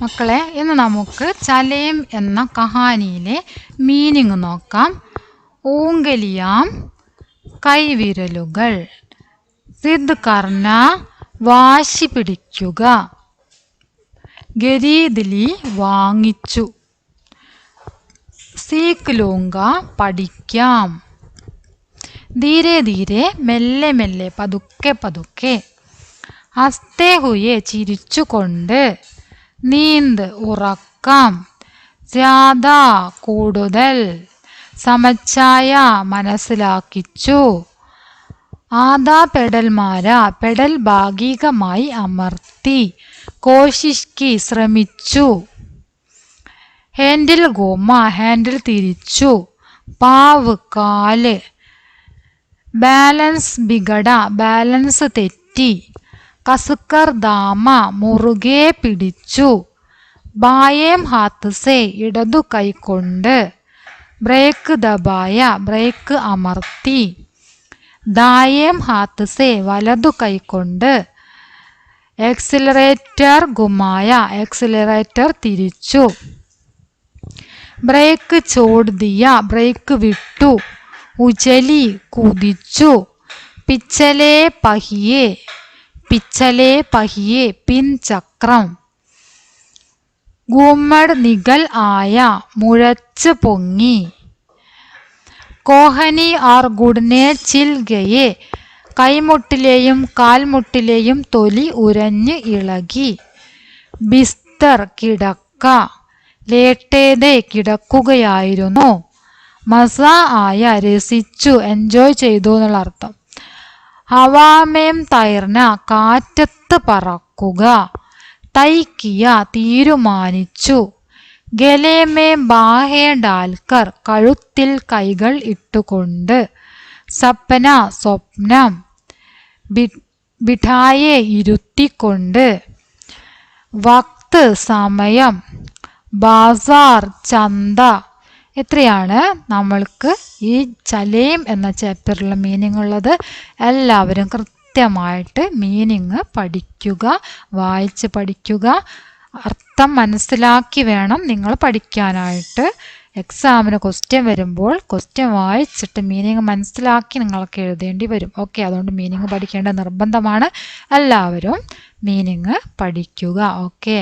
മക്കളെ, ഇന്ന് നമുക്ക് ചലേം എന്ന കഹാനിയിലെ മീനിങ് നോക്കാം. ഊങ്കലിയാം കൈവിരലുകൾ, സിദ് കർന വാശി പിടിക്കുക, ഗരീദ്ലി വാങ്ങിച്ചു, സീക്ക് ലൂങ്ക പഠിക്കാം, ധീരെ ധീരെ മെല്ലെ മെല്ലെ പതുക്കെ പതുക്കെ, ഹസ്തേ ഹുയെ ചിരിച്ചുകൊണ്ട്, നീന്ത് ഉറക്കം, ജ്യാദ കൂടുതൽ, സമച്ചായ മനസ്സിലാക്കിച്ചു, ആദാ പെഡൽമാര പെഡൽ ഭാഗികമായി അമർത്തി, കോശിഷ്കി ശ്രമിച്ചു, ഹാൻഡിൽ ഗോമ ഹാൻഡിൽ തിരിച്ചു, പാവ് കാല്, ബാലൻസ് ബിഗട ബാലൻസ് തെറ്റി, കസുക്കർ ദാമ മുറുകെ പിടിച്ചു, ബായേം ഹാത്ത് ഇടതു കൈകൊണ്ട്, ബ്രേക്ക് ദബായ ബ്രേക്ക് അമർത്തി, ദായേം ഹാത്ത് വലതു കൈകൊണ്ട്, എക്സിലറേറ്റർ ഗുമായ എക്സിലറേറ്റർ തിരിച്ചു, ബ്രേക്ക് ചോട് ദിയ ബ്രേക്ക് വിട്ടു, ഉചലി കുതിച്ചു, പിച്ചലേ പഹിയെ പിൻചക്രം, ഗുമ്മഡ് നിഗൽ ആയ മുഴച്ച് പൊങ്ങി, കോഹനി ആർ ഗുഡ്നെ ചിൽ ഗയെ കൈമുട്ടിലെയും കാൽമുട്ടിലെയും തൊലി ഉരഞ്ഞ് ഇളകി, ബിസ്തർ കിടക്ക, ലേട്ടേതെ കിടക്കുകയായിരുന്നു, മസ ആയ രസിച്ചു എൻജോയ് ചെയ്തു എന്നുള്ള അർത്ഥം, ഹവാമേം തൈർന കാറ്റത്ത് പറക്കുക, തൈക്കിയ തീരുമാനിച്ചു, ഗലേമേ ബാഹേ ഡാൽക്കർ കഴുത്തിൽ കൈകൾ ഇട്ടുകൊണ്ട്, സപ്പന സ്വപ്നം, ബിഠായെ ഇരുത്തിക്കൊണ്ട്, വക്ത് സമയം, ബാസാർ ചന്ത. ഇത്രയാണ് നമ്മൾക്ക് ഈ ചലേം എന്ന ചാപ്റ്ററിലുള്ള മീനിങ് ഉള്ളത്. എല്ലാവരും കൃത്യമായിട്ട് മീനിങ് പഠിക്കുക, വായിച്ച് പഠിക്കുക, അർത്ഥം മനസ്സിലാക്കി വേണം നിങ്ങൾ പഠിക്കാനായിട്ട്. എക്സാമിന് ക്വസ്റ്റ്യൻ വരുമ്പോൾ ക്വസ്റ്റ്യൻ വായിച്ചിട്ട് മീനിങ് മനസ്സിലാക്കി നിങ്ങൾക്ക് എഴുതേണ്ടി വരും. ഓക്കെ, അതുകൊണ്ട് മീനിങ് പഠിക്കേണ്ട നിർബന്ധമാണ്. എല്ലാവരും മീനിങ് പഠിക്കുക. ഓക്കെ.